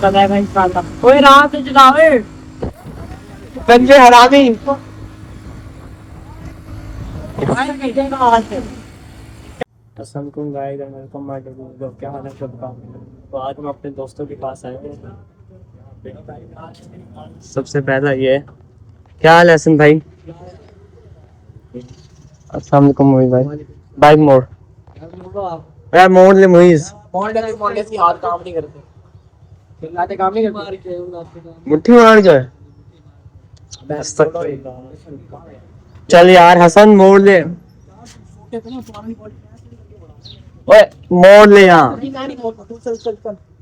पता है भाई साला ओए रात से चलावे गंजे हरामी असलकुम guys and welcome my video. क्या हाल है सबका? तो आज हम अपने दोस्तों के पास आए हैं। सबसे पहला ये क्या हाल है हसन भाई? अस्सलाम वालेकुम मोहित भाई। बाइक मोड़ यार, मोड़ ले मोहित। मोड़ने से हाथ काम नहीं करते, चिल्लाते काम नहीं करते, मुट्ठी मार जाए। चल यार हसन मोड़ ले, ओए मोड़ ले यार।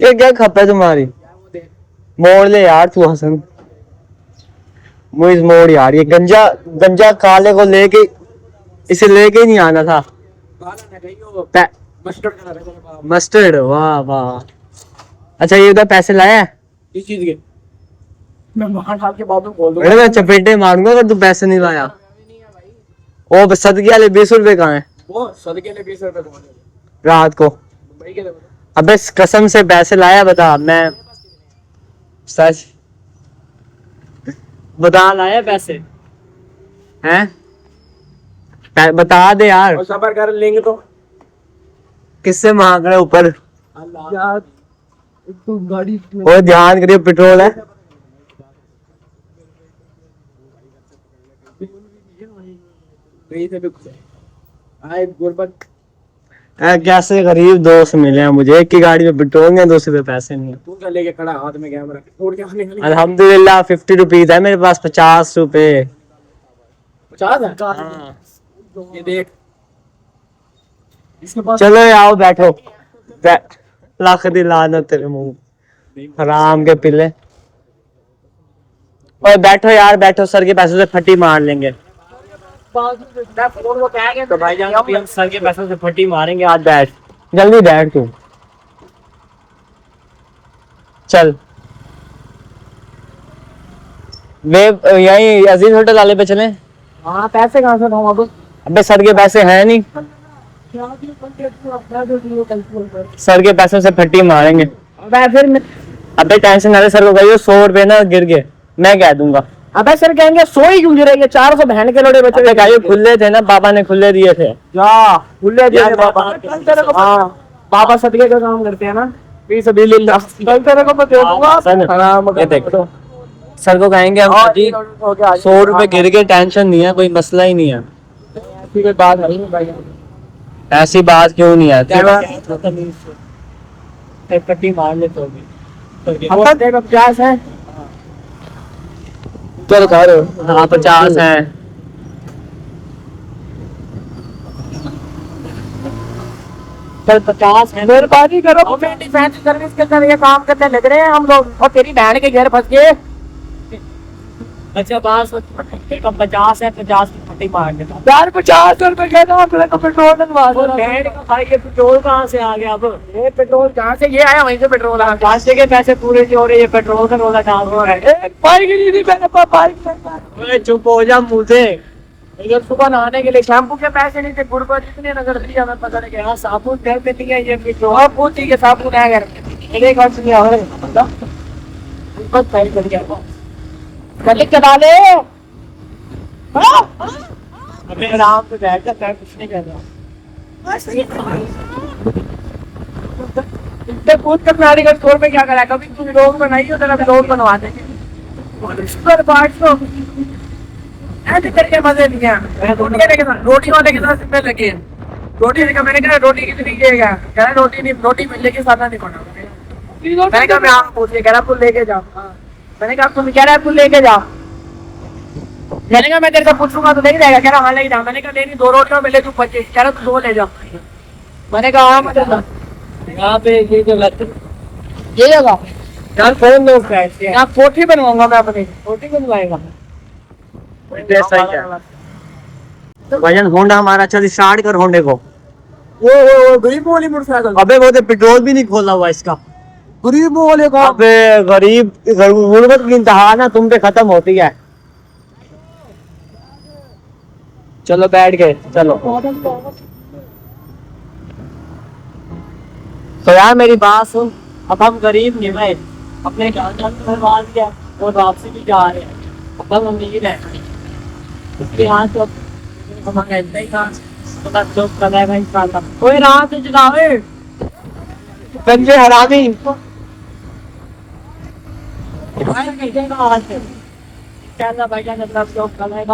ये क्या खपा है तुम्हारी? मोड़ ले यार तू हसन। मोहित मोड़ यार, ये गंजा गंजा काले को लेके इसे लेके ही नहीं आना था। मस्टर्ड, वाह वाह। अच्छा ये उधर पैसे लाया किस चीज के? मैं वहां साहब के बाबू बोल दूंगा, मैं चपेटे मारूंगा अगर तू पैसे नहीं लाया। ओ बस सदके वाले 20 रुपए कहाँ है? वो सदके वाले 20 रुपए रात को। अबे कसम से पैसे लाया बता। मैं सच बता, लाया पैसे हैं? बता दे यार। और सबर कर लेंगे तो किससे मांग रहे ऊपर यार? तू गाड़ी और ध्यान करिए, पेट्रोल है। कैसे गरीब दोस्त मिले हैं मुझे, एक की गाड़ी में पेट्रोल नहीं, दूसरे पे पैसे नहीं है। तू क्या लेके खड़ा हाथ में कैमरा? अल्हम्दुलिल्लाह 50 रुपीज है मेरे पास। 50 रुपए 50 है। हाँ। ये देख इसके पास। चलो आओ बैठो। लाख दी लानत तेरे मुंह हराम के पिल्ले। और बैठो यार बैठो, सर के पैसों से फटी मार लेंगे। तो भाईजान अभी हम सर के पैसों से फटी मारेंगे। आज बैठ, जल्दी बैठ तू। चल वे यही अजीज होटल वाले पे चले। हाँ पैसे कहाँ से दूँ अब? अबे सर के पैसे हैं नहीं, सर के पैसों से फटी मारेंगे। फिर अबे टेंशन ना ले, सर को कहिए 100 रुपए ना गिर गए, मैं कह दूंगा। अबे सर कहेंगे 100 ही क्यों गिरेंगे? 400 बहन के लोड़े बचे कहिए खुले थे ना, बाबा ने खुले दिए थे। जा खुले दिए थे बाबा। हाँ बाबा सदके का काम करते हैं ना। तेरे को मैं दे दूंगा। ये देख सर को कहेंगे हम जी 100 रुपए गिर गए, टेंशन नहीं है, कोई मसला ही नहीं है। कोई बात नहीं भाई, ऐसी बात क्यों नहीं है? पट्टी मार ले तो भी 50 है। चल कर। हाँ 50 है। चल 50 है। मेहरबानी करो, डिफेंस सर्विस के अंदर ये काम करने लग रहे हैं हम लोग, और तेरी बहन के घर फंस गए। अच्छा 50 है, 50 की फटी मार देता यार। 50 रुपए का ना पेट्रोल डलवा दो। भाई ये पेट्रोल कहाँ से आ गया? अब ये पेट्रोल कहाँ से? ये आया वहीं से पेट्रोल आ। रास्ते के पैसे पूरे जो हो रहे, ये पेट्रोल का रोला कहाँ हो रहा है? बाइक नहीं मैंने बाइक। चुप हो जा मुँह से। इधर सुबह नहाने के लिए शैम्पू के पैसे नहीं थे, गुरुद्वारे जितने नगर दिया मैं पता नहीं। यहाँ साबुन घर पे नहीं है, ये पेट्रोल पूछी के साबुन है घर पे। एक वर्ष नहीं आ रहा बस सही कर गया गली चला ले। अबे आराम से बैठ जा, मैं कुछ नहीं कह रहा। इतने कूद कर नारी का स्टोर में क्या करा? कभी तू लोग बनाई हो तेरा लोग बनवा देंगे। शुगर बाट तो ऐसे करके मजे नहीं है। रोटी वाले के साथ में लगे रोटी लेकर मैंने कहा रोटी कितनी देगा? कह रहा रोटी नहीं, रोटी मिलने के साथ नहीं बना। मैंने कहा मैं आप पूछ कह रहा तू लेके जाओ। मैंने कहा तुम कह रहा है तू लेके जाओ। मैंने कहा मैं तेरे से पूछूंगा तो लेके जाएगा? कह रहा हाँ लेके जाओ। मैंने कहा नहीं 2 रोटियां मिले तू 25। कह रहा तू 2 ले जाओ। मैंने कहा हाँ यहाँ पे ये जगह यार कौन लोग बैठते हैं? यहाँ कोठी बनवाऊंगा मैं अपनी। कोठी बनवाएगा भजन होंडा हमारा। चल स्टार्ट कर होंडे को। वो गरीब वाली मोटरसाइकिल। अबे वो तो पेट्रोल भी नहीं खोला हुआ इसका। गरीब वाले का? अबे गरीब गुर्बत की इंतहा ना तुम पे खत्म होती है। चलो बैठ गए। चलो तो यार मेरी बात सुन, अब हम गरीब नहीं भाई, अपने जान करवा दिया और वापसी भी जा रहे हैं बस उम्मीद है उसके यहाँ तो हमारा ऐसा ही था पता जो कर रहा है भाई था कोई रात से चलावे गंजे हरामी क्या भाई क्या मतलब जो कर रहा है